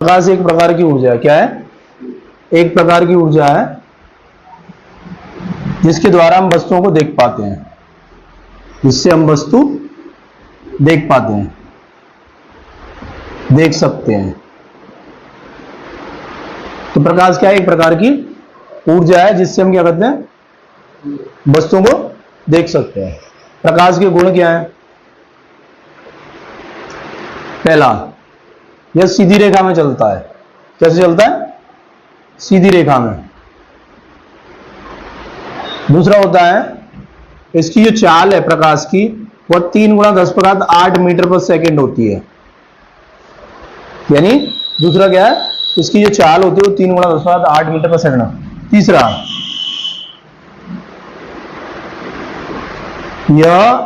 प्रकाश एक प्रकार की ऊर्जा है। क्या है? एक प्रकार की ऊर्जा है जिसके द्वारा हम वस्तुओं को देख पाते हैं, जिससे हम वस्तु देख पाते हैं, देख सकते हैं। तो प्रकाश क्या है? एक प्रकार की ऊर्जा है जिससे हम क्या करते हैं? वस्तुओं को देख सकते हैं। प्रकाश के गुण क्या है? पहला, यह सीधी रेखा में चलता है। कैसे चलता है? सीधी रेखा में। दूसरा होता है, इसकी जो चाल है प्रकाश की, वह 3 × 10⁸ मीटर पर सेकेंड होती है। यानी दूसरा क्या है? इसकी जो चाल होती है वो 3 × 10⁸ मीटर पर सेकेंड। तीसरा, यह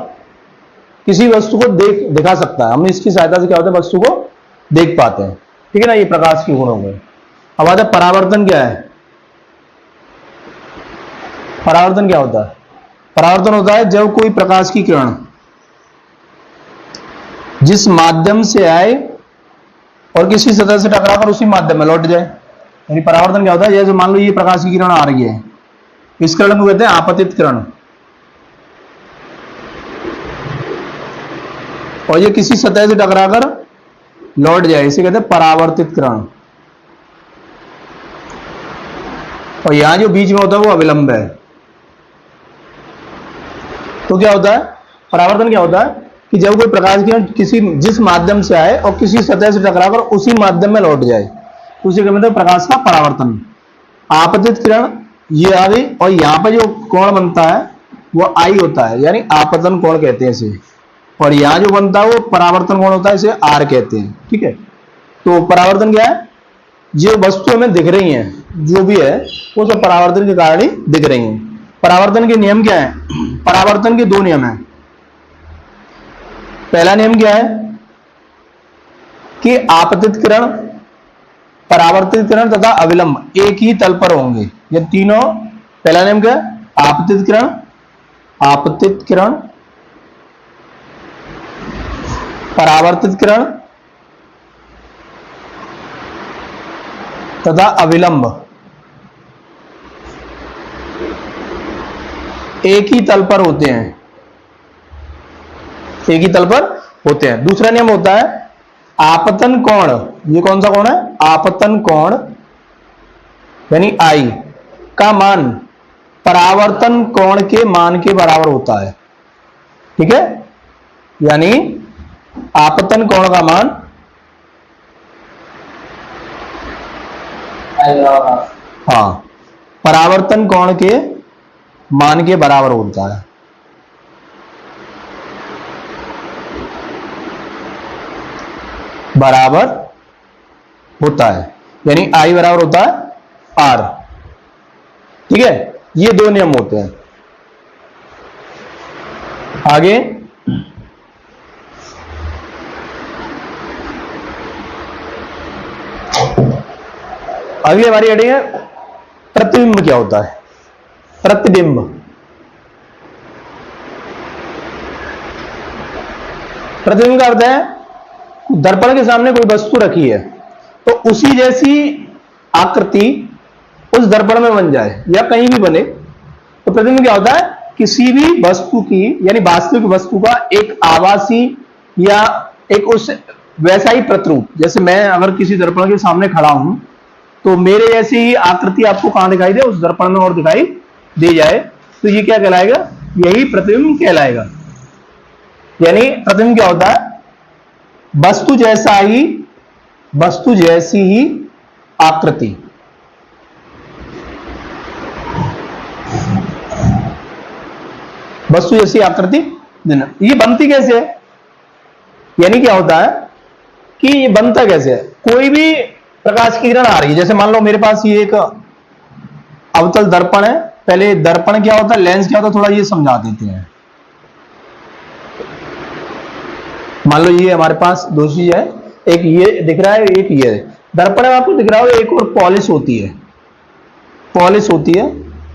किसी वस्तु को दिखा सकता है। हम इसकी सहायता से क्या होता है? वस्तु को देख पाते हैं। ठीक है ना? ये प्रकाश के गुण हो गए। अब आता है परावर्तन। क्या है परावर्तन? क्या होता है? परावर्तन होता है जब कोई प्रकाश की किरण जिस माध्यम से आए और किसी सतह से टकराकर उसी माध्यम में लौट जाए। यानी परावर्तन क्या होता है? जैसे मान लो ये प्रकाश की किरण आ रही है, इस किरण को कहते हैं आपतित किरण, और ये किसी सतह से टकराकर लौट जाए, इसे कहते हैं परावर्तित किरण। और यहां जो बीच में होता है वो अविलंब है। तो क्या होता है? परावर्तन क्या होता है कि जब कोई प्रकाश की किरण जिस माध्यम से आए और किसी सतह से टकराकर उसी माध्यम में लौट जाए, उसे कहते हैं प्रकाश का परावर्तन। आपतित किरण ये आ गई, और यहां पर जो कोण बनता है वो आई होता है, यानी आपतन कोण कहते हैं इसे। और यहां जो बनता है वो परावर्तन कोण होता है, इसे आर कहते हैं। ठीक है? तो परावर्तन क्या है? जो वस्तु हमें दिख रही है, जो भी है, वो सब परावर्तन के कारण ही दिख रही है। परावर्तन के नियम क्या है? परावर्तन के 2 नियम हैं। पहला नियम क्या है कि आपतित किरण, परावर्तित किरण तथा अविलंब एक ही तल पर होंगे। ये तीनों। पहला नियम क्या है? आपतित किरण, आपतित किरण, परावर्तित किरण तथा अविलंब एक ही तल पर होते हैं, एक ही तल पर होते हैं। दूसरा नियम होता है आपतन कोण। ये कौन सा कोण है? आपतन कोण, यानी आई का मान परावर्तन कोण के मान के बराबर होता है। ठीक है? यानी आपतन कोण का मान परावर्तन कोण के मान के बराबर होता है। बराबर होता है, यानी आई बराबर होता है आर। ठीक है? ये 2 नियम होते हैं। आगे अगली हमारी हेडिंग है प्रतिबिंब। क्या होता है? प्रतिबिंब। प्रतिबिंब का अर्थ है दर्पण के सामने कोई वस्तु रखी है तो उसी जैसी आकृति उस दर्पण में बन जाए या कहीं भी बने। तो प्रतिबिंब क्या होता है? किसी भी वस्तु की, यानी वास्तविक वस्तु का एक आभासी या एक उस वैसा ही प्रतिरूप। जैसे मैं अगर किसी दर्पण के सामने खड़ा हूं तो मेरे जैसी ही आकृति आपको कहां दिखाई दे? उस दर्पण में और दिखाई दे जाए, तो ये क्या कहलाएगा? यही प्रतिबिंब कहलाएगा। यानी प्रतिबिंब क्या होता है? वस्तु जैसा ही, वस्तु जैसी ही आकृति, वस्तु जैसी आकृति देना। ये बनती कैसे है? यानी क्या होता है कि ये बनता कैसे है? कोई भी प्रकाश की किरण आ रही है, जैसे मान लो मेरे पास ये एक अवतल दर्पण है। पहले दर्पण क्या होता है, लेंस क्या होता है, थोड़ा ये समझा देते हैं। मान लो ये हमारे पास 2 चीज है, एक ये दिख रहा है, एक ये दर्पण में आपको दिख रहा हो, एक और पॉलिश होती है, पॉलिश होती है।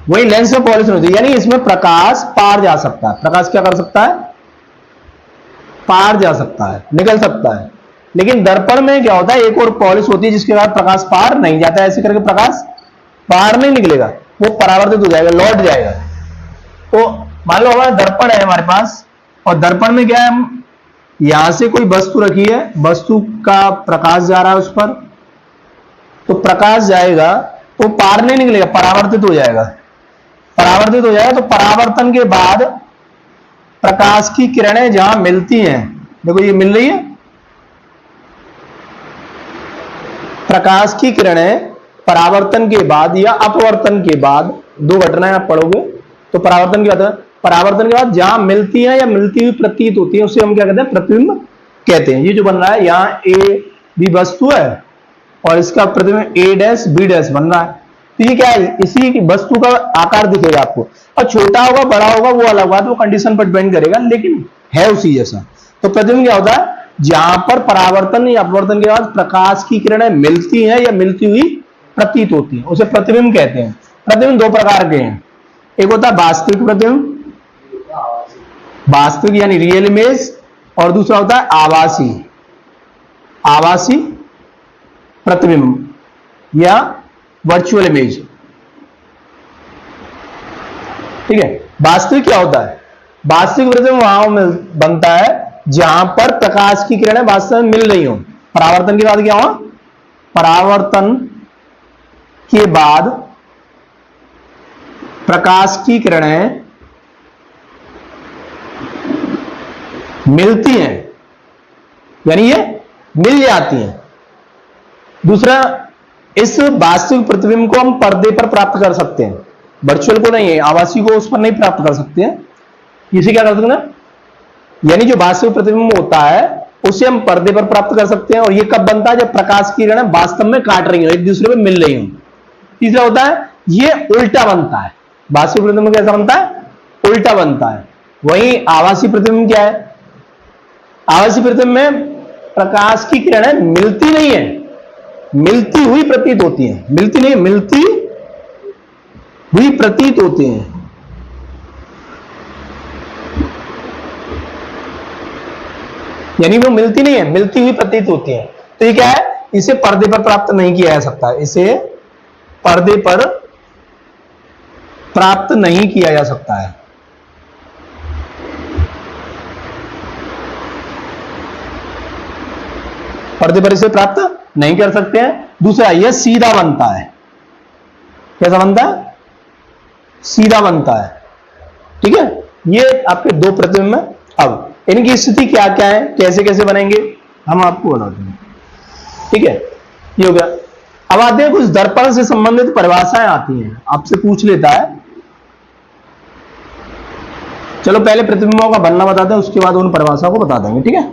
वही लेंस में पॉलिश होती है, यानी इसमें प्रकाश पार जा सकता है। प्रकाश क्या कर सकता है? पार जा सकता है, निकल सकता है। लेकिन दर्पण में क्या होता है, एक और पॉलिश होती है जिसके बाद प्रकाश पार नहीं जाता, ऐसे करके प्रकाश बाहर नहीं निकलेगा, वो परावर्तित हो जाएगा, लौट जाएगा। तो मान लो हमारा दर्पण है हमारे पास, और दर्पण में क्या है, हम यहां से कोई वस्तु रखी है, वस्तु का प्रकाश जा रहा है उस पर, तो प्रकाश जाएगा तो पार नहीं निकलेगा, परावर्तित हो जाएगा। परावर्तित हो जाएगा तो परावर्तन के बाद प्रकाश की किरणें जहां मिलती हैं, देखो ये मिल रही है, प्रकाश की किरणें परावर्तन के बाद या अपवर्तन के बाद, दो घटनाएं आप पढ़ोगे, तो परावर्तन के बाद, परावर्तन के बाद जहां मिलती है या मिलती हुई प्रतीत होती है, उसे हम क्या कहते हैं, प्रतिबिंब कहते हैं। ये जो बन रहा है, यहां ए बी वस्तु है और इसका प्रतिबिंब ए डैश बी डैश बन रहा है, तो ये क्या है, इसी की वस्तु का आकार दिखेगा आपको, और छोटा होगा बड़ा होगा वो अलग बात, वो कंडीशन पर डिपेंड करेगा, लेकिन है उसी जैसा। तो प्रतिबिंब क्या होता है, जहां पर परावर्तन या अपवर्तन के बाद प्रकाश की किरणें मिलती हैं या मिलती हुई प्रतीत होती हैं, उसे प्रतिबिंब कहते हैं। प्रतिबिंब दो प्रकार के हैं, एक होता है वास्तविक प्रतिबिंब, वास्तविक यानी रियल इमेज, और दूसरा होता है आभासी, आभासी प्रतिबिंब या वर्चुअल इमेज। ठीक है, वास्तविक क्या होता है, वास्तविक प्रतिबिंब वहां बनता है जहां पर प्रकाश की किरणें वास्तव में मिल रही हो। परावर्तन के बाद क्या हुआ, परावर्तन के बाद प्रकाश की किरणें मिलती हैं, यानी ये मिल जाती हैं। दूसरा, इस वास्तविक प्रतिबिंब को हम पर्दे पर प्राप्त कर सकते हैं, वर्चुअल को नहीं है, आभासी को उस पर नहीं प्राप्त कर सकते हैं। इसे क्या कर सकते हैं, यानी जो वास्तविक प्रतिबिंब होता है उसे हम पर्दे पर प्राप्त कर सकते हैं, और ये कब बनता है, जब प्रकाश की किरणें वास्तव में काट रही हो, एक दूसरे में मिल रही हो। तीसरा होता है, ये उल्टा बनता है, वास्तविक प्रतिबिंब कैसा बनता है, उल्टा बनता है। वहीं आभासी प्रतिबिंब क्या है, आभासी प्रतिबिंब में प्रकाश की किरणें मिलती नहीं है, मिलती हुई प्रतीत होती हैं, मिलती नहीं, मिलती हुई प्रतीत होती हैं। यानी वो मिलती नहीं है, मिलती हुई प्रतीत होती है। तो ये क्या है, इसे पर्दे पर प्राप्त नहीं किया जा सकता, इसे पर्दे पर प्राप्त नहीं किया जा सकता है। पर्दे पर इसे प्राप्त नहीं कर सकते हैं। दूसरा, यह सीधा बनता है, कैसा बनता है, सीधा बनता है। ठीक है, ये आपके दो प्रतिबिंब है। अब इनकी स्थिति क्या क्या है, कैसे कैसे बनेंगे, हम आपको बताते हैं। ठीक है, ये हो गया। अब आते हैं कुछ दर्पण से संबंधित परिभाषाएं आती हैं, आपसे पूछ लेता है। चलो पहले प्रतिबिंबों का बनना बताते हैं, उसके बाद उन परिभाषाओं को बता देंगे। ठीक है,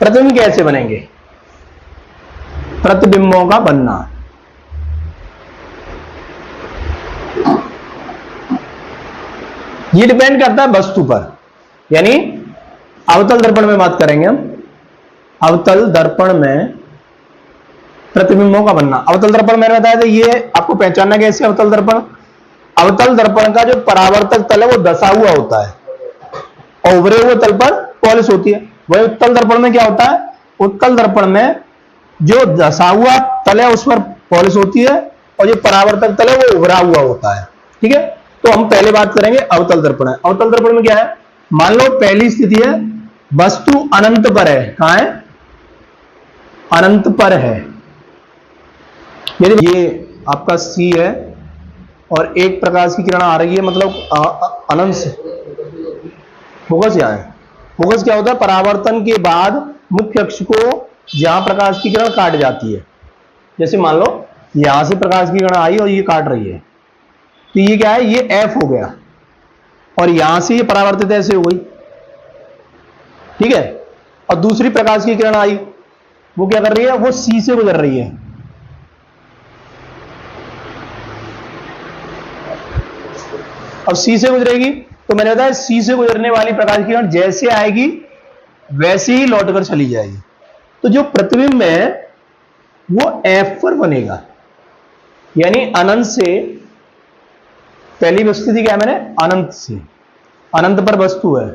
प्रतिबिंब कैसे बनेंगे, प्रतिबिंबों का बनना, ये डिपेंड करता है वस्तु पर। यानी अवतल दर्पण में बात करेंगे हम, अवतल दर्पण में प्रतिबिंबों का बनना। अवतल दर्पण मैंने बताया था, ये आपको पहचानना कैसे, अवतल दर्पण, अवतल दर्पण का जो परावर्तक तल है वो दसा हुआ होता है, और उभरे हुए तल पर पॉलिश होती है। वही उत्तल दर्पण में क्या होता है, उत्तल दर्पण में जो दसा हुआ तल है उस पर पॉलिश होती है, और जो परावर्तक तल है वो उभरा हुआ होता है। ठीक है, तो हम पहले बात करेंगे अवतल दर्पण है। अवतल दर्पण में क्या है, मान लो पहली स्थिति है, वस्तु अनंत पर है, कहां है, अनंत पर है। यदि ये आपका सी है और एक प्रकाश की किरण आ रही है, मतलब अनंत से, फोकस यहां है। फोकस क्या होता है, परावर्तन के बाद मुख्य अक्ष को जहां प्रकाश की किरण काट जाती है, जैसे मान लो यहां से प्रकाश की किरण आई और ये काट रही है, तो ये क्या है, ये एफ हो गया, और यहां से ये परावर्तित ऐसे हो गई। ठीक है, और दूसरी प्रकाश की किरण आई, वो क्या कर रही है, वो सी से गुजर रही है। अब सी से गुजरेगी, तो मैंने बताया सी से गुजरने वाली प्रकाश की किरण जैसे आएगी वैसे ही लौटकर चली जाएगी। तो जो प्रतिबिंब है वो एफ पर बनेगा, यानी अनंत से, पहली स्थिति क्या है, मैंने अनंत से, अनंत पर वस्तु है,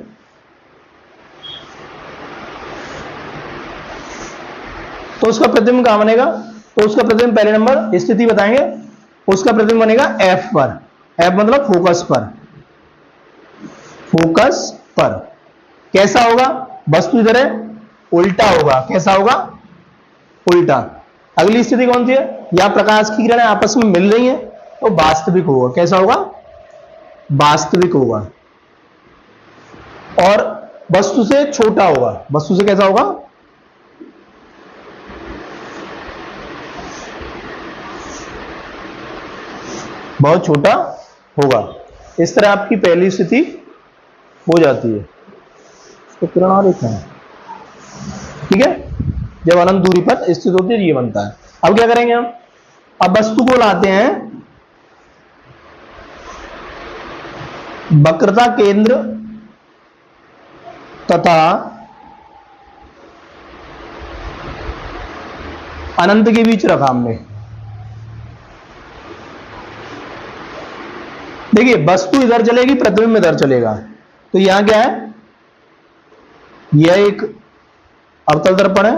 तो उसका प्रतिबिंब कहां बनेगा? तो उसका प्रतिबिंब पहले नंबर स्थिति बताएंगे, उसका प्रतिबिंब बनेगा एफ पर। एफ मतलब फोकस पर, फोकस पर। कैसा होगा? वस्तु इधर है, उल्टा होगा। कैसा होगा? उल्टा। अगली स्थिति कौन सी है? या प्रकाश की किरणें आपस में मिल रही हैं, तो वास्तविक होगा। कैसा होगा? वास्तविक होगा। और वस्तु से छोटा होगा। वस्तु से कैसा होगा? बहुत छोटा होगा। इस तरह आपकी पहली स्थिति हो जाती है। तो किरण और एक है, ठीक है। जब अनंत दूरी पर स्थित होती है ये बनता है। अब क्या करेंगे हम? अब वस्तु को लाते हैं वक्रता केंद्र तथा अनंत के बीच रखा हमने। देखिए वस्तु इधर चलेगी, प्रतिबिंब इधर चलेगा। तो यहां क्या है? यह एक अवतल दर्पण है,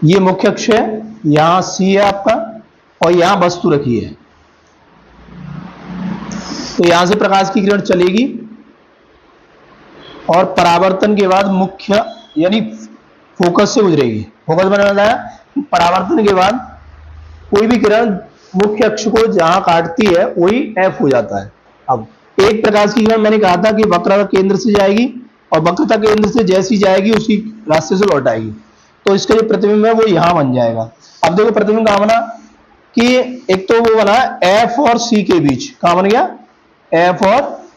ये मुख्य अक्ष है, यहां सी है आपका, और यहां वस्तु रखी है। तो यहां से प्रकाश की किरण चलेगी और परावर्तन के बाद मुख्य यानी फोकस से गुजरेगी। फोकस बनाना है, परावर्तन के बाद कोई भी किरण मुख्य अक्ष को जहां काटती है वही एफ हो जाता है। अब एक प्रकाश की किरण मैंने कहा था कि वक्रता केंद्र से जाएगी, और वक्रता केंद्र से जैसी जाएगी उसी रास्ते से लौट आएगी। तो इसका जो प्रतिबिंब है वो यहां बन जाएगा। अब देखो प्रतिबिंब कहां बना कि एक तो वो बना एफ और सी के बीच। कहां बन गया? एफ और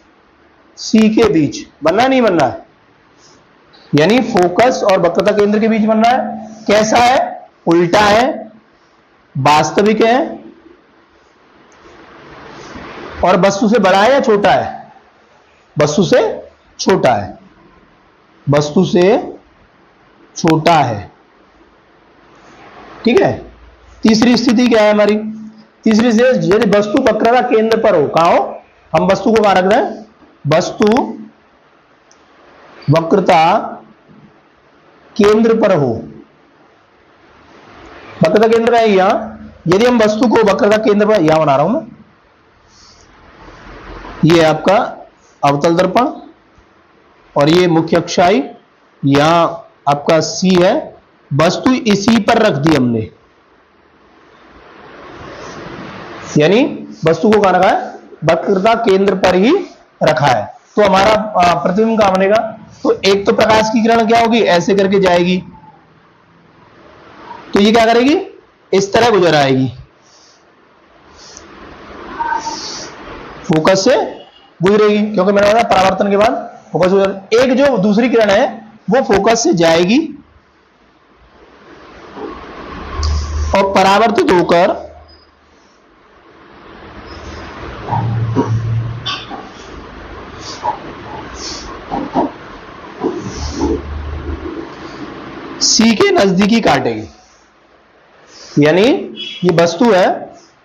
सी के बीच। बनना नहीं बनना है? यानी फोकस और वक्रता केंद्र के बीच बन रहा है। कैसा है? उल्टा है, वास्तविक है, और वस्तु से बड़ा है या छोटा है? वस्तु से छोटा है। वस्तु से छोटा है, ठीक है। तीसरी स्थिति क्या है हमारी? तीसरी स्थिति यदि वस्तु वक्रता केंद्र पर हो। कहां हो? हम वस्तु को कहां रख रहे हैं? वस्तु वक्रता केंद्र पर हो। वक्रता केंद्र है यहां। यदि हम वस्तु को वक्रता केंद्र पर, यहां बना रहा हूं मैं, ये आपका अवतल दर्पण और ये मुख्य अक्ष आई, यहां आपका सी है, वस्तु इसी पर रख दी हमने, यानी वस्तु को कहां रखा है? वक्रता केंद्र पर ही रखा है। तो हमारा प्रतिबिंब कहां बनेगा? तो एक तो प्रकाश की किरण क्या होगी? ऐसे करके जाएगी, तो ये क्या करेगी? इस तरह गुजर आएगी, फोकस से गुजरेगी, क्योंकि मैंने बताया परावर्तन के बाद फोकस गुजर। एक जो दूसरी किरण है वो फोकस से जाएगी और परावर्तित होकर सी के नजदीकी काटेगी। यानी ये वस्तु है,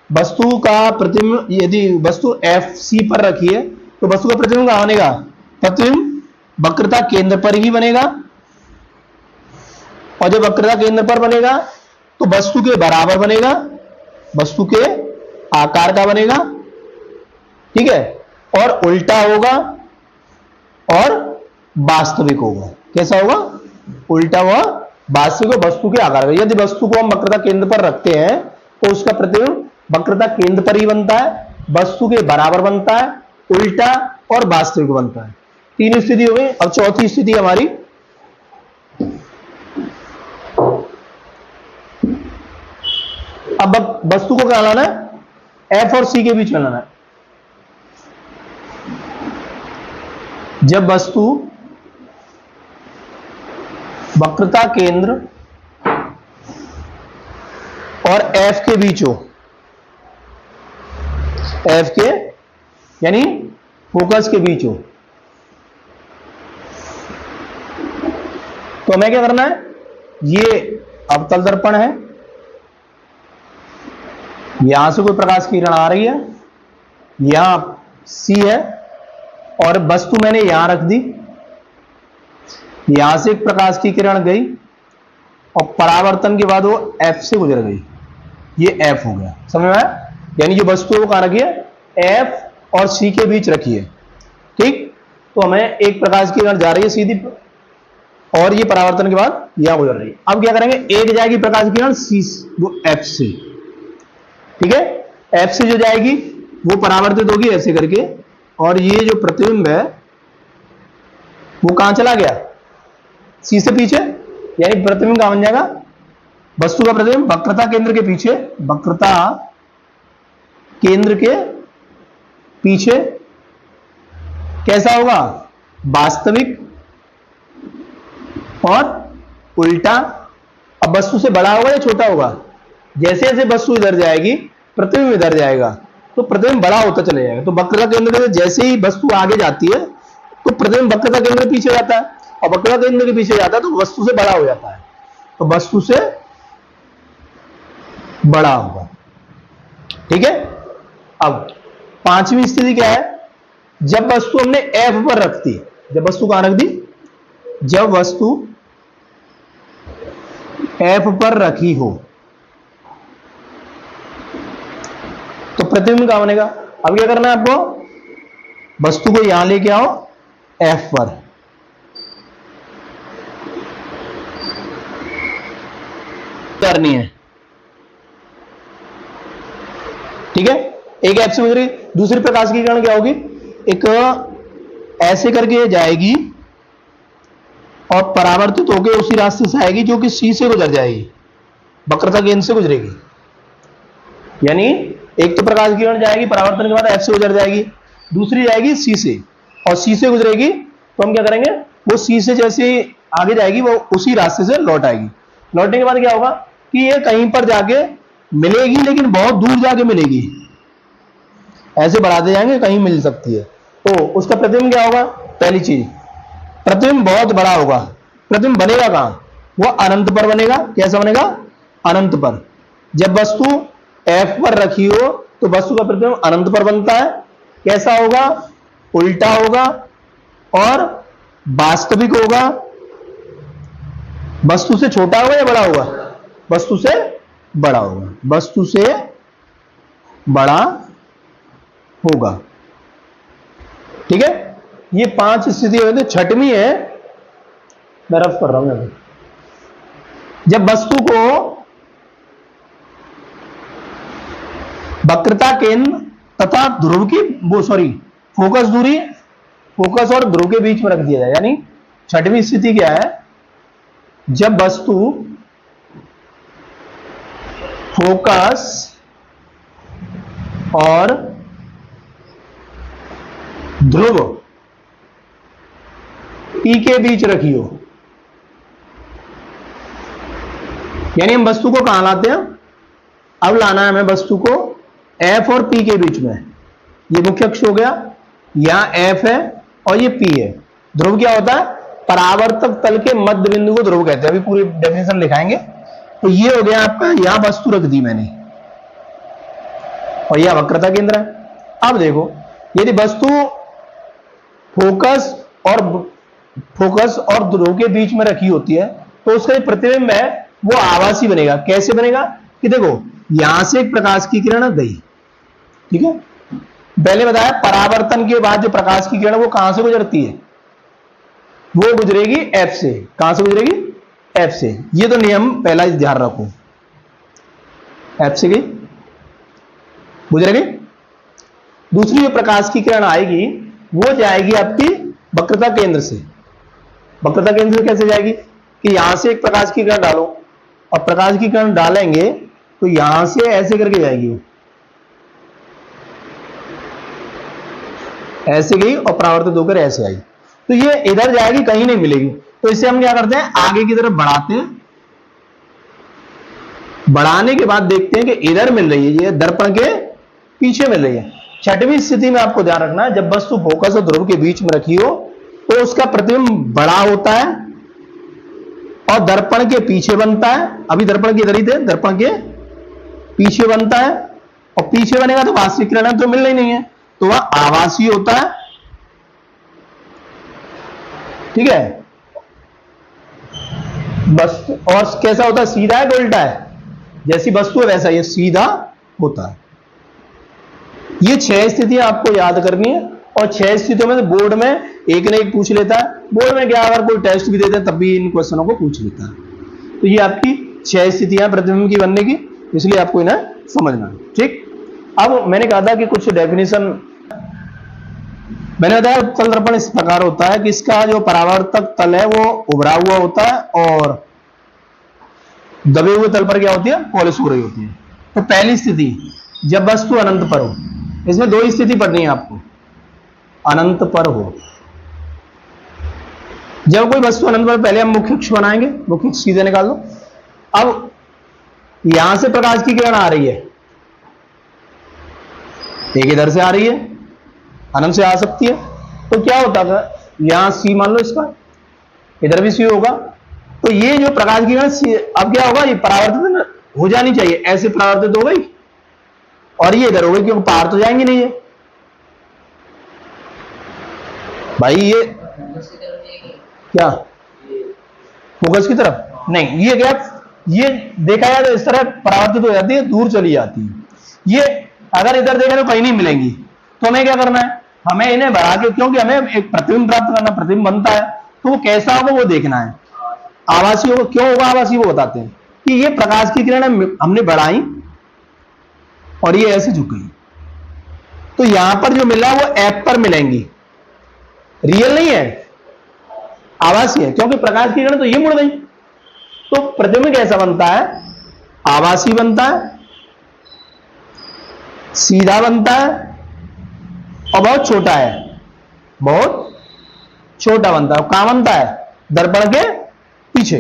वस्तु का प्रतिबिंब यदि वस्तु एफ सी पर रखी है तो वस्तु का प्रतिबिंब कहां बनेगा? प्रतिबिंब वक्रता केंद्र पर ही बनेगा, और जब वक्रता केंद्र पर बनेगा तो वस्तु के बराबर बनेगा, वस्तु के आकार का बनेगा, ठीक है, और उल्टा होगा और वास्तविक होगा। कैसा होगा? उल्टा हुआ वास्तविक वस्तु के आकार का। यदि वस्तु को हम वक्रता केंद्र पर रखते हैं तो उसका प्रतिबिंब वक्रता केंद्र पर ही बनता है, वस्तु के बराबर बनता है, उल्टा और वास्तविक बनता है। तीन स्थिति हो गई। अब चौथी स्थिति हमारी, अब वस्तु को क्या लाना है? एफ और सी के बीच में लाना है। जब वस्तु वक्रता केंद्र और एफ के बीच हो, एफ के यानी फोकस के बीच हो, तो हमें क्या करना है? ये अवतल दर्पण है, यहां से कोई प्रकाश की किरण आ रही है, यहां सी है, और वस्तु मैंने यहां रख दी, यहां से एक प्रकाश की किरण गई, और परावर्तन के बाद वो F से गुजर गई, ये F हो गया। समझ में आया? यानी जो वस्तु है वो कहां रखी है? F और C के बीच रखी है। ठीक, तो हमें एक प्रकाश की किरण जा रही है सीधी, और ये परावर्तन के बाद यहां गुजर रही है। अब क्या करेंगे, एक जाएगी प्रकाश की किरण C, वो F से, ठीक है, F से जो जाएगी वो परावर्तित होगी ऐसे करके, और ये जो प्रतिबिंब है वो कहां चला गया? C से पीछे। यानी प्रतिबिंब कहां बन जाएगा? वस्तु का प्रतिबिंब वक्रता केंद्र के पीछे, वक्रता केंद्र के पीछे कैसा होगा? वास्तविक और उल्टा। अब वस्तु से बड़ा होगा या छोटा होगा? जैसे जैसे वस्तु इधर जाएगी प्रतिबिंब इधर जाएगा, तो प्रतिबिंब बड़ा होता चले जाएगा। तो वक्रता केंद्र से जैसे ही वस्तु आगे जाती है तो प्रतिबिंब वक्रता केंद्र के पीछे जाता है, और वक्रता केंद्र के पीछे जाता है तो वस्तु से बड़ा हो जाता है, तो वस्तु से बड़ा होगा। ठीक है। अब पांचवी स्थिति क्या है? जब वस्तु हमने F पर रख दी, जब वस्तु कहां रख दी? जब वस्तु F पर रखी हो तो प्रतिबिंब कहां बनेगा? अब क्या करना है आपको? वस्तु को यहां लेके आओ F पर, करनी है, ठीक है। एक F से गुजरी, दूसरी प्रकाश की किरण क्या होगी? एक ऐसे करके जाएगी और परावर्तित होकर उसी रास्ते से आएगी जो कि C से गुजर जाएगी, वक्रता केंद्र से गुजरेगी। यानी एक तो प्रकाश की किरण जाएगी परावर्तन के बाद F से गुजर जाएगी, दूसरी जाएगी C से, और C से गुजरेगी तो हम क्या करेंगे? वो C से जैसे आगे जाएगी वो उसी रास्ते से लौट आएगी। लौटने के बाद क्या होगा कि ये कहीं पर जाके मिलेगी, लेकिन बहुत दूर जाके मिलेगी। ऐसे बढ़ाते जाएंगे कहीं मिल सकती है, तो उसका प्रतिबिंब क्या होगा? पहली चीज, प्रतिबिंब बहुत बड़ा होगा। प्रतिबिंब बनेगा कहां? वो अनंत पर बनेगा। कैसा बनेगा? अनंत पर। जब वस्तु F पर रखी हो तो वस्तु का प्रतिबिंब अनंत पर बनता है। कैसा होगा? उल्टा होगा और वास्तविक होगा। वस्तु से छोटा होगा या बड़ा होगा? वस्तु से बड़ा होगा, वस्तु से बड़ा होगा। ठीक है। ये पांच स्थिति होती है। छठवीं है, मैं रफ कर रहा हूं अभी। जब वस्तु को वक्रता केंद्र तथा ध्रुव की फोकस दूरी, फोकस और ध्रुव के बीच में रख दिया जाए। यानी छठवीं स्थिति क्या है? जब वस्तु फोकस और ध्रुव P के बीच रखी हो। यानी हम वस्तु को कहां लाते हैं? अब लाना है हमें वस्तु को F और P के बीच में। ये मुख्य अक्ष हो गया, यहां F है और ये P है। ध्रुव क्या होता है? परावर्तक तल के मध्य बिंदु को ध्रुव कहते हैं। अभी पूरी डेफिनेशन लिखाएंगे। तो ये हो गया आपका, यहां वस्तु रख दी मैंने और यह वक्रता केंद्र है। अब देखो, यदि वस्तु फोकस और ध्रुव के बीच में रखी होती है तो उसका जो प्रतिबिंब है वो आभासी बनेगा। कैसे बनेगा? कि देखो, यहां से एक प्रकाश की किरण गई, ठीक है। पहले बताया परावर्तन के बाद जो प्रकाश की किरण वो कहां से गुजरती है? वो गुजरेगी F से। कहां से गुजरेगी? F से। ये तो नियम पहला ध्यान रखो, F से गई, गुजरेगी। दूसरी जो प्रकाश की किरण आएगी वो जाएगी आपकी वक्रता केंद्र से। वक्रता केंद्र से कैसे जाएगी? कि यहां से एक प्रकाश की किरण डालो, और प्रकाश की किरण डालेंगे तो यहां से ऐसे करके जाएगी, वो ऐसे गई और परावर्तित होकर ऐसे आई, तो ये इधर जाएगी, कहीं नहीं मिलेगी। तो इसे हम क्या करते हैं? आगे की तरफ बढ़ाते हैं। बढ़ाने के बाद देखते हैं कि इधर मिल रही है, ये दर्पण के पीछे मिल रही है। छठवीं स्थिति में आपको ध्यान रखना है, जब वस्तु फोकस और ध्रुव के बीच में रखी हो तो उसका प्रतिबिंब बड़ा होता है और दर्पण के पीछे बनता है। अभी दर्पण के इधर ही थे, दर्पण के पीछे बनता है, और पीछे बनेगा तो वास्तविक किरण तो मिल नहीं है, तो वह आभासी होता है। ठीक है। वस्तु और कैसा होता है, सीधा है कि उल्टा है? जैसी वस्तु है वैसा ये सीधा होता है। ये 6 स्थितियां आपको याद करनी है और 6 स्थितियों में से बोर्ड में एक न एक पूछ लेता है। बोर्ड में क्या, अगर कोई टेस्ट भी देते हैं तब भी इन क्वेश्चनों को पूछ लेता है। तो ये आपकी 6 स्थितियां प्रतिबिंब की बनने की, इसलिए आपको इन्हें समझना है। ठीक, अब मैंने कहा था कि कुछ डेफिनेशन मैंने बताया। उत्तल दर्पण इस प्रकार होता है कि इसका जो परावर्तक तल है वो उभरा हुआ होता है और दबे हुए तल पर क्या होती है, पॉलिश हो रही होती है। तो पहली स्थिति जब वस्तु अनंत पर हो, इसमें 2 स्थिति पढ़नी है आपको। अनंत पर हो, जब कोई वस्तु अनंत पर, पहले हम मुख्य अक्ष बनाएंगे, मुख्य अक्ष सीधे निकाल दो। अब यहां से प्रकाश की किरण आ रही है, एक इधर से आ रही है, अनंत से आ सकती है। तो क्या होता है, यहां सी मान लो इसका, इधर भी सी होगा। तो ये जो प्रकाश की किरण अब क्या होगा, ये परावर्तित हो जानी चाहिए, ऐसे परावर्तित हो गई और ये इधर हो गई, क्योंकि पार तो जाएंगे नहीं ये भाई। ये क्या फोकस की तरफ नहीं, ये क्या, ये देखा जाए तो इस तरह परावर्तित हो जाती है, दूर चली जाती है। ये अगर इधर देखें तो कहीं नहीं मिलेंगी। तो हमें क्या करना है, हमें इन्हें बढ़ा के, क्योंकि हमें एक प्रतिबिंब प्राप्त करना, प्रतिबिंब बनता है तो वो कैसा होगा वो देखना है। आभासी होगा, क्यों होगा आभासी, वो बताते हैं कि ये प्रकाश की किरण हमने बढ़ाई और ये ऐसे झुक गई, तो यहां पर जो मिला वो एफ पर मिलेंगी, रियल नहीं है, आभासी है, क्योंकि प्रकाश की किरण तो ये मुड़ गई। तो प्रतिबिंब कैसा बनता है, आभासी बनता है, सीधा बनता है और बहुत छोटा है, बहुत छोटा बनता है। कहां बनता है, दर्पण के पीछे।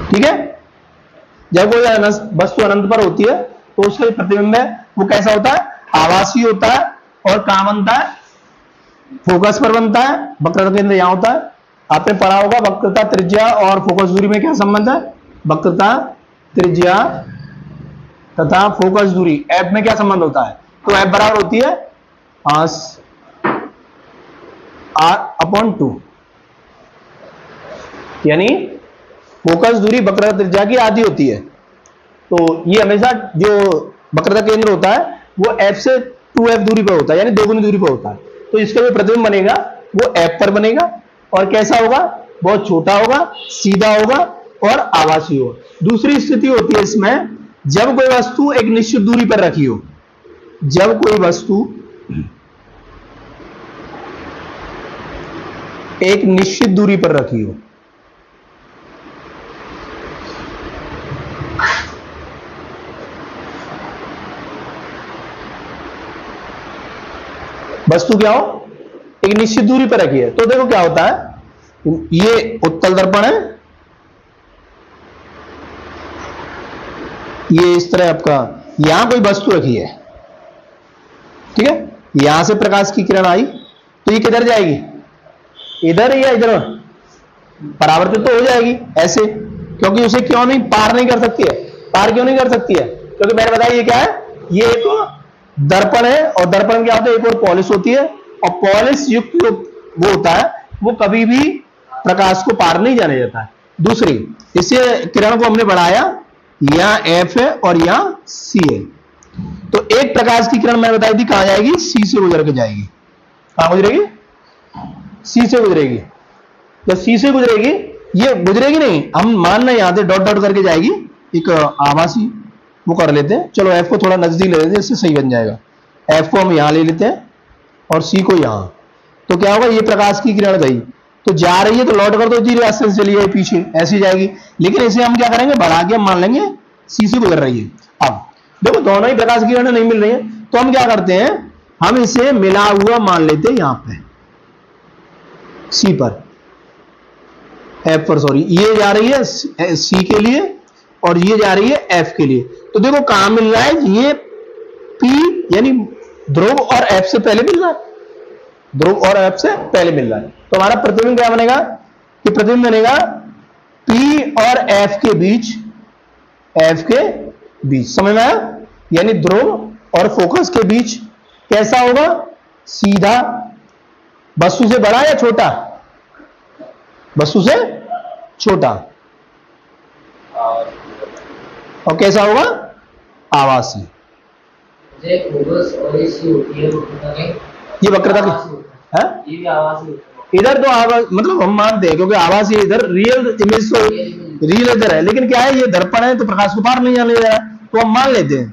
ठीक है, जब कोई वस्तु अनंत पर होती है तो उसका प्रतिबिंब है वो कैसा होता है, आभासी होता है। और कहां बनता है, फोकस पर बनता है, वक्रता केंद्र यहां होता है। आपने पढ़ा होगा वक्रता त्रिज्या और फोकस दूरी में क्या संबंध है, वक्रता त्रिज्या तथा फोकस दूरी एफ में क्या संबंध होता है। तो एफ बराबर होती है r/2, यानी फोकस दूरी वक्रता त्रिज्या की आधी होती है। तो ये हमेशा जो वक्रता केंद्र होता है वो एफ से 2f दूरी पर होता है, यानी दोगुनी दूरी पर होता है। तो इसका जो प्रतिबिंब बनेगा वो एफ पर बनेगा और कैसा होगा, बहुत छोटा होगा, सीधा होगा और आभासी होगा। दूसरी स्थिति होती है इसमें, जब कोई वस्तु एक निश्चित दूरी पर रखी हो, जब कोई वस्तु एक निश्चित दूरी पर रखी हो, वस्तु क्या हो, एक निश्चित दूरी पर रखी है। तो देखो क्या होता है, ये उत्तल दर्पण है, ये इस तरह आपका, यहां कोई वस्तु रखी है, ठीक है, यहां से प्रकाश की किरण आई तो ये किधर जाएगी, इधर या इधर, परावर्तित तो हो जाएगी ऐसे, क्योंकि उसे क्यों नहीं पार नहीं कर सकती है, पार क्यों नहीं कर सकती है, क्योंकि मैंने बताया ये क्या है, ये एक दर्पण है और दर्पण क्या होता है, एक और पॉलिश होती है और पॉलिश युक्त जो वो होता है वो कभी भी प्रकाश को पार नहीं जाने देता है। दूसरी, इसे किरण को हमने बढ़ाया, यहां एफ है और यहां सी है, तो एक प्रकाश की किरण मैंने बताई थी कहां जाएगी, सी से गुजर के जाएगी। कहां गुजरेगी, सी से गुजरेगी। जब सी से गुजरेगी, ये गुजरेगी नहीं, हम मान रहे यहां से डॉट डॉट करके जाएगी, एक आभासी वो कर लेते हैं। चलो एफ को थोड़ा नजदीक ले लेते हैं, इससे सही बन जाएगा। एफ को हम यहां ले लेते हैं और सी को यहां, तो क्या होगा, ये प्रकाश की किरण गई तो जा रही है, तो लौट कर तो जी रास्ते से चली जाए पीछे, ऐसी जाएगी। लेकिन इसे हम क्या करेंगे, बढ़ा के हम मान लेंगे सी से गुजर रही है। अब देखो दोनों ही प्रकाश की किरणें नहीं मिल रही है, तो हम क्या करते हैं, हम इसे मिला हुआ मान लेते हैं यहां पे सी पर, एफ पर, सॉरी, ये जा रही है सी के लिए और ये जा रही है एफ के लिए। तो देखो कहां मिल रहा है, ये पी यानी ध्रुव और एफ से पहले मिल रहा है, ध्रुव और एफ से पहले मिल रहा है। तो हमारा प्रतिबिंब क्या बनेगा, कि प्रतिबिंब बनेगा पी और एफ के बीच, एफ के बीच, समझ में आया, यानी ध्रुव और फोकस के बीच कैसा होगा, सीधा, वस्तु से बड़ा या छोटा, वस्तु से छोटा। और कैसा होगा? आवासी। ये वक्रता की है? ये भी आवासी इधर तो आवाज मतलब हम मानते हैं क्योंकि आवाज इधर रियल इमेज तो रियल इधर है, लेकिन क्या है ये दर्पण है तो प्रकाश को पार नहीं जाने दे रहा है, तो हम मान लेते हैं।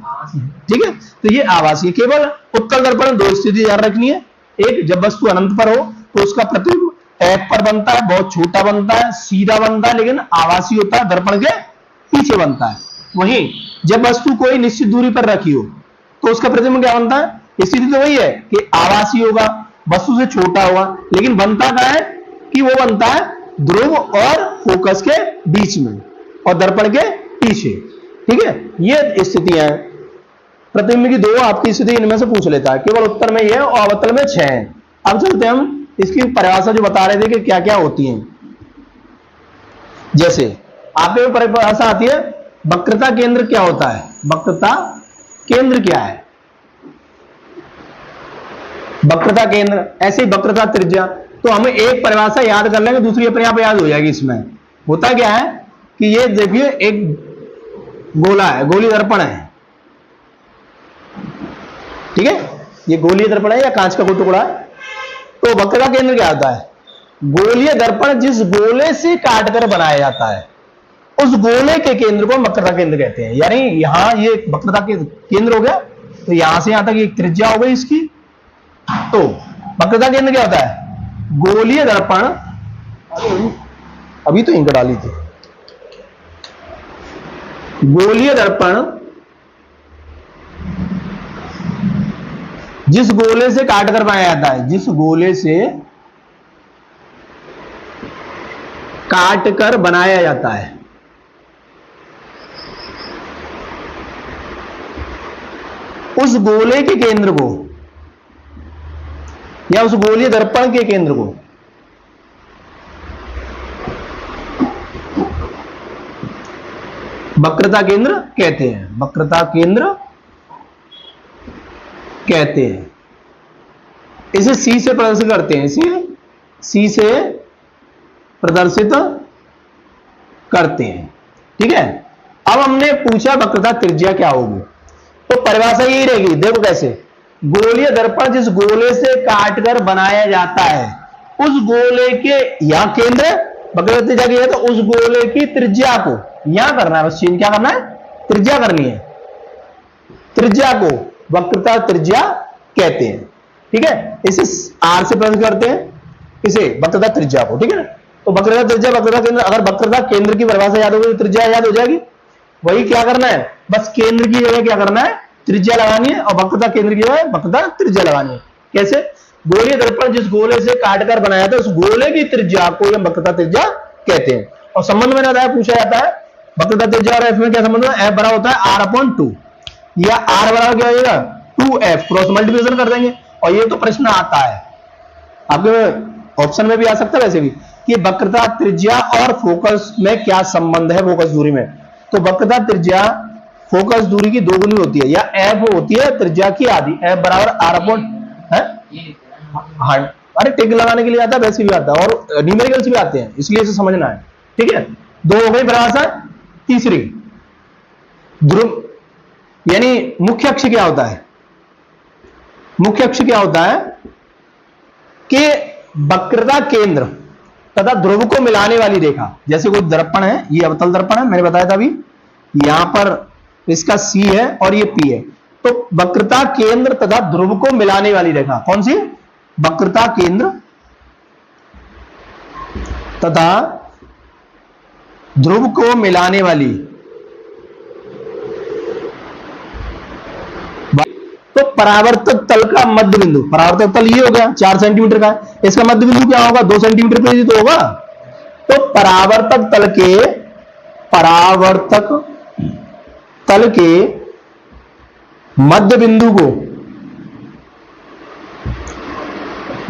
ठीक है, तो ये आवासीय। केवल उत्तल दर्पण दो स्थिति याद रखनी है। एक, जब वस्तु अनंत पर हो तो उसका प्रतिबिंब F पर बनता है, बहुत छोटा बनता है, सीधा बनता है, लेकिन आवासीय होता है, दर्पण के पीछे बनता है। वहीं जब वस्तु कोई निश्चित दूरी पर रखी हो तो उसका प्रतिबिंब क्या बनता है? स्थिति तो वही है कि आवासीय होगा, वस्तु से छोटा होगा, लेकिन बनता क्या है कि वो बनता है ध्रुव और फोकस के बीच में और दर्पण के पीछे। ठीक है, ये स्थितियां हैं। प्रतिबिंब की दो आपकी स्थिति इनमें से पूछ लेता है, केवल उत्तर में यह और अवतल में 6 है। अब चलते हैं हम इसकी परिभाषा जो बता रहे थे कि क्या क्या होती है। जैसे आपके परिभाषा आती है, वक्रता केंद्र क्या होता है? वक्रता केंद्र क्या है? वक्रता केंद्र, ऐसे ही वक्रता त्रिज्या। तो हमें एक परिभाषा याद कर लेंगे, दूसरी अपने आप याद हो जाएगी। इसमें होता क्या है कि ये देखिए एक गोला है, गोली दर्पण है। ठीक है, ये गोलीय दर्पण है या कांच का कोई टुकड़ा है। तो वक्रता केंद्र क्या होता है? गोलीय दर्पण जिस गोले से काटकर बनाया जाता है उस गोले के केंद्र को वक्रता केंद्र कहते हैं। यानी यहां ये वक्रता के केंद्र हो गया, तो यहां से यहां तक एक त्रिज्या हो गई इसकी। तो वक्रता केंद्र क्या होता है? गोलीय दर्पण, अभी तो इंक डाली थी। गोलीय दर्पण जिस गोले से काटकर बनाया जाता है, जिस गोले से काटकर बनाया जाता है, उस गोले के केंद्र को या उस गोलीय दर्पण के केंद्र को वक्रता केंद्र कहते हैं। वक्रता केंद्र कहते हैं। इसे सी से प्रदर्शित करते हैं, इसे सी से प्रदर्शित करते हैं। ठीक है, अब हमने पूछा वक्रता त्रिज्या क्या होगी, तो परिभाषा यही रहेगी। देखो कैसे, गोलीय दर्पण जिस गोले से काटकर बनाया जाता है उस गोले के यहां केंद्र वक्रता त्रिज्या की है, तो उस गोले की त्रिज्या को यहां करना है, बस चीन क्या करना है, त्रिज्या करनी है। त्रिज्या को वक्रता त्रिज्या कहते हैं। ठीक है, इसे आर से प्रदर्शित करते हैं, इसे वक्रता त्रिज्या को। ठीक है ना, तो वक्रता त्रिज्या, वक्रता केंद्र, अगर वक्रता केंद्र की परिभाषा याद होगी तो त्रिज्या याद हो जाएगी। वही क्या करना है, बस केंद्र की जगह क्या करना है, त्रिज्या लगानी है, और वक्रता केंद्र की जगह वक्रता त्रिज्या लगानी है। कैसे? गोलीय दर्पण जिस गोले से काटकर बनाया था उस गोले की त्रिज्या को हम वक्रता त्रिज्या कहते हैं। और संबंध में ना पूछा जाता है वक्रता त्रिज्या और एफ में क्या संबंध है? एफ बराबर होता है R/2 या R बराबर क्या हो जाएगा 2F, क्रॉस मल्टीप्लिकेशन कर देंगे। और ये तो प्रश्न आता है आपके ऑप्शन में भी आ सकता है वैसे भी, कि वक्रता त्रिज्या और फोकस में क्या संबंध है, फोकस दूरी में। तो वक्रता त्रिज्या फोकस दूरी की दोगुनी होती है, या एफ होती है त्रिज्या की आधी, एफ बराबर R/, हाँ, अरे टिक लगाने के लिए आता है, वैसे भी आता है, और न्यूमेरिकल्स भी आते हैं, इसलिए इसे समझना है। ठीक है, दो हो गई परिभाषा। तीसरी, ध्रुव यानी मुख्य अक्ष क्या होता है? मुख्य अक्ष क्या होता है कि वक्रता केंद्र तथा ध्रुव को मिलाने वाली रेखा। जैसे कोई दर्पण है, ये अवतल दर्पण है, मैंने बताया था अभी, यहां पर इसका C है और ये P है। तो वक्रता केंद्र तथा ध्रुव को मिलाने वाली रेखा कौन सी? वक्रता केंद्र तथा ध्रुव को मिलाने वाली, तो परावर्तक तल का मध्य बिंदु, परावर्तक तल ये हो गया 4 सेंटीमीटर का, इसका मध्य बिंदु क्या होगा? 2 सेंटीमीटर पे तो होगा। तो परावर्तक तल के मध्य बिंदु को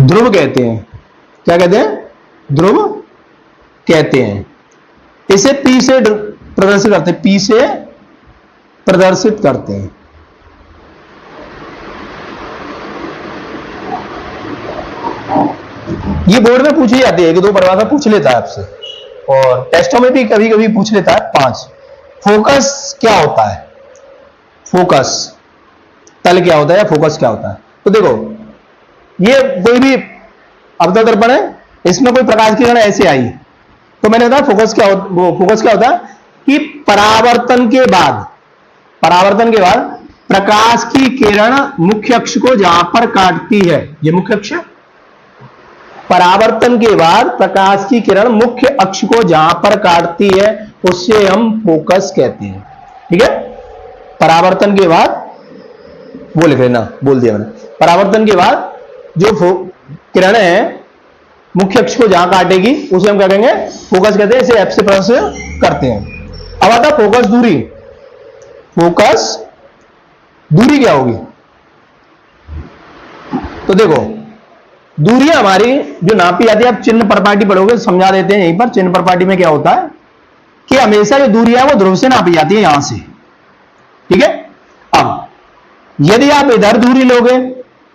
ध्रुव कहते हैं। क्या कहते हैं? ध्रुव कहते हैं। इसे P से प्रदर्शित करते हैं, P से प्रदर्शित करते हैं। ये बोर्ड में पूछी जाती है, कि 2 परिभाषा पूछ लेता है आपसे, और टेस्टों में भी कभी कभी पूछ लेता है 5। फोकस क्या होता है? फोकस तल क्या होता है, या फोकस क्या होता है? तो देखो, ये कोई भी अवतल दर्पण है, इसमें कोई प्रकाश की किरण ऐसे आई, तो मैंने बताया फोकस क्या होता है कि परावर्तन के बाद प्रकाश की किरण मुख्य अक्ष को जहां पर काटती है, ये मुख्य अक्ष है। परावर्तन के बाद प्रकाश की किरण मुख्य अक्ष को जहां पर काटती है, उसे हम फोकस कहते हैं। ठीक है, परावर्तन के बाद, वो लिख लेना, बोल दिया मैंने, परावर्तन के बाद जो किरण है मुख्य अक्ष को जहां काटेगी, उसे हम क्या कहेंगे? फोकस कहते हैं। इसे एफ से प्रदर्शित करते हैं। अब आता फोकस दूरी। फोकस दूरी क्या होगी? तो देखो, दूरी हमारी जो नापी जाती है, आप चिन्ह परपाटी पढ़ोगे, समझा देते हैं यहीं पर। चिन्ह परपाटी में क्या होता है कि हमेशा जो दूरी है वो ध्रुव से नापी जाती है, यहां से। ठीक है, अब यदि आप इधर दूरी लोगे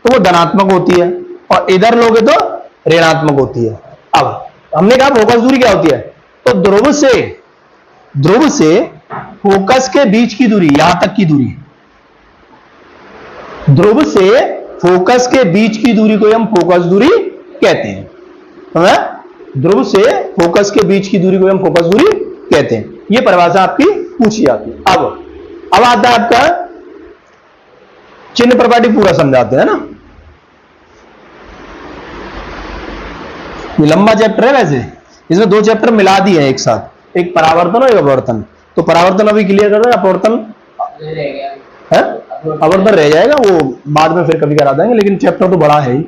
तो वो धनात्मक होती है, और इधर लोगे तो ऋणात्मक होती है। अब हमने कहा फोकस दूरी क्या होती है, तो ध्रुव से फोकस के बीच की दूरी, यहां तक की दूरी, ध्रुव से फोकस के बीच की दूरी को हम फोकस दूरी कहते हैं। ध्रुव से फोकस के बीच की दूरी को हम फोकस दूरी कहते हैं। यह परिभाषा आपकी पूछी जाती है। अब आता है आपका चिन्ह प्रपाटी, पूरा समझाते हैं ना। ये लंबा चैप्टर है, वैसे इसमें 2 चैप्टर मिला दिए हैं एक साथ, एक परावर्तन और एक अपवर्तन। तो परावर्तन अभी क्लियर कर रहे हैं, अपवर्तन है, अपवर्तन रह जाएगा, वो बाद में फिर कभी करा देंगे, लेकिन चैप्टर तो बड़ा है ही।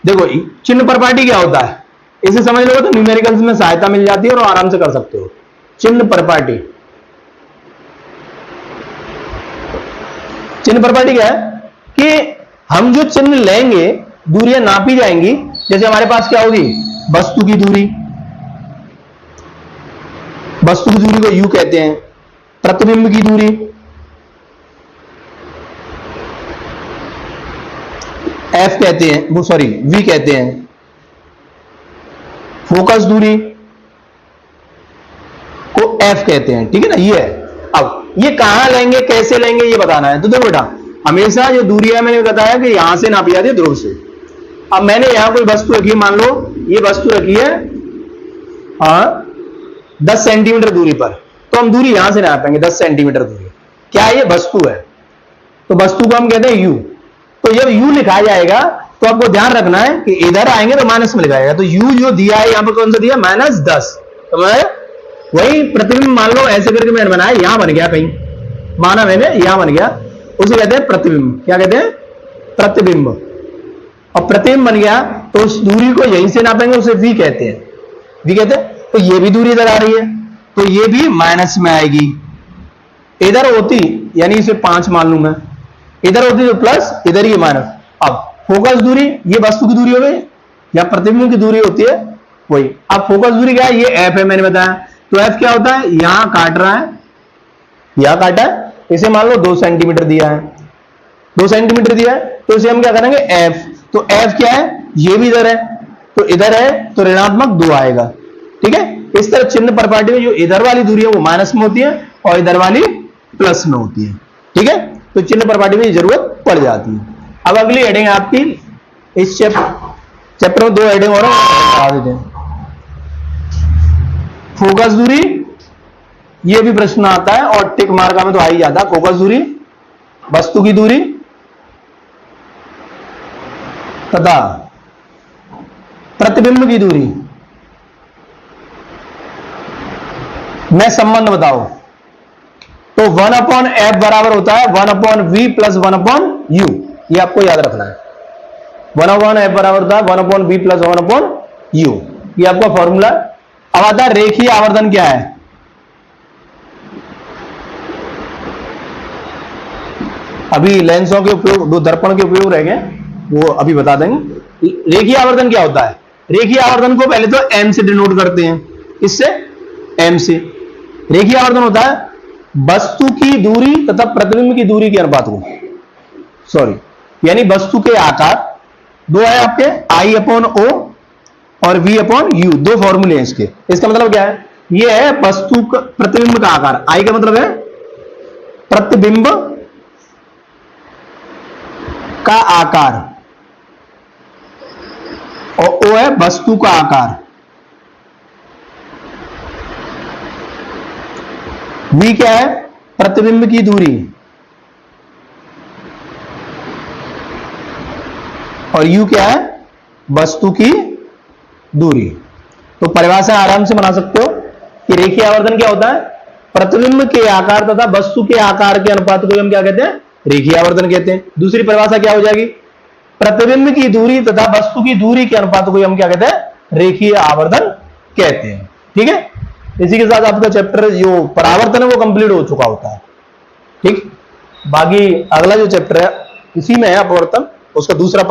देखो, चिन्ह परपाटी क्या होता है, इसे समझ लो तो न्यूमेरिकल्स में सहायता मिल जाती है और आराम से कर सकते हो। चिन्ह परपाटी क्या है कि हम जो चिन्ह लेंगे, दूरियां नापी जाएंगी। जैसे हमारे पास क्या होगी, वस्तु की दूरी को यू कहते हैं। प्रतिबिंब की दूरी एफ कहते हैं, वो सॉरी वी कहते हैं। फोकस दूरी को एफ कहते हैं। ठीक है ना, ये है। अब ये कहां लेंगे, कैसे लेंगे, ये बताना है। तो देखो बेटा, हमेशा जो दूरी है, मैंने बताया कि यहां से नापी जाती है ध्रुव से। अब मैंने यहां कोई वस्तु रखी, मान लो ये वस्तु रखी है 10 सेंटीमीटर दूरी पर, तो हम दूरी यहां से नापेंगे 10 सेंटीमीटर दूरी। क्या ये वस्तु है, तो वस्तु को हम कहते हैं यू। तो जब यू लिखा जाएगा तो आपको ध्यान रखना है कि इधर आएंगे तो माइनस में लिखाएगा। तो यू जो दिया है यहां पर कौन सा दिया, -10। तो मैं वही प्रतिबिंब, मान लो ऐसे करके मैंने बनाया, यहां बन गया, कहीं माना मैंने, यहां बन गया, उसे कहते हैं प्रतिबिंब। क्या कहते हैं, प्रतिबिंब। और प्रतिबिंब बन गया तो उस दूरी को यहीं से नापेंगे, उसे वी कहते हैं। तो ये भी दूरी इधर आ रही है, तो ये भी माइनस में आएगी। इधर होती, यानी इसे 5 मान लू मैं, इधर होती तो प्लस, इधर ही माइनस। अब फोकस दूरी, ये वस्तु की दूरी हो गई, या प्रतिबिंब की दूरी होती है वही। अब फोकस दूरी क्या है, ये एफ है, मैंने बताया। तो एफ क्या होता है, यहां काट रहा है, यहां काटा है, इसे मान लो 2 सेंटीमीटर दिया है, 2 सेंटीमीटर दिया है, तो इसे हम क्या करेंगे, एफ। तो एफ क्या है, ये भी इधर है, तो इधर है तो ऋणात्मक 2 आएगा। ठीक है, इस तरह चिन्ह परपाटी में जो इधर वाली दूरी है वो माइनस में होती है और इधर वाली प्लस में होती है। ठीक है, तो चिन्ह परपाटी में जरूरत पड़ जाती है। अब अगली हेडिंग आपकी, इस चैप्टर में 2 हेडिंग और बता देते हैं। फोकस दूरी, ये भी प्रश्न आता है और टिक मार्का में तो आ ही जाता है। फोकस दूरी, वस्तु की दूरी तथा प्रतिबिंब की दूरी में संबंध बताओ। तो 1/f बराबर होता है 1/v + 1/u। ये आपको याद रखना है। 1/f बराबर होता है 1/v + 1/u। ये आपका फॉर्मूला। अब आता है रेखीय आवर्धन क्या है। अभी लेंसों के उपयोग, 2 दर्पण के उपयोग रह गए, वो अभी बता देंगे। रेखीय आवर्धन क्या होता है, रेखीय आवर्धन को पहले तो m से डिनोट करते हैं। इससे m से रेखीय आवर्धन होता है वस्तु की दूरी तथा प्रतिबिंब की दूरी के अनुपात को, सॉरी, यानी वस्तु के आकार 2 है आपके I/O और v अपॉन u, दो फॉर्मूले हैं इसके। इसका मतलब क्या है, ये है वस्तु का प्रतिबिंब का आकार, I का मतलब है प्रतिबिंब का आकार, और O है वस्तु का आकार। V क्या है, प्रतिबिंब की दूरी, और U क्या है, वस्तु की दूरी। तो परिभाषा आराम से बना सकते हो कि रेखीय आवर्धन क्या होता है, प्रतिबिंब के आकार तथा वस्तु के आकार के अनुपात को हम क्या कहते हैं, रेखीय आवर्धन कहते हैं। दूसरी परिभाषा क्या हो जाएगी, प्रतिबिंब की दूरी तथा वस्तु की दूरी के अनुपात को हम क्या कहते हैं, रेखीय आवर्धन कहते हैं। ठीक है, इसी के साथ आपका चैप्टर जो परावर्तन है वो कंप्लीट हो चुका होता है। ठीक, बाकी अगला जो चैप्टर है इसी में है अपवर्तन, उसका दूसरा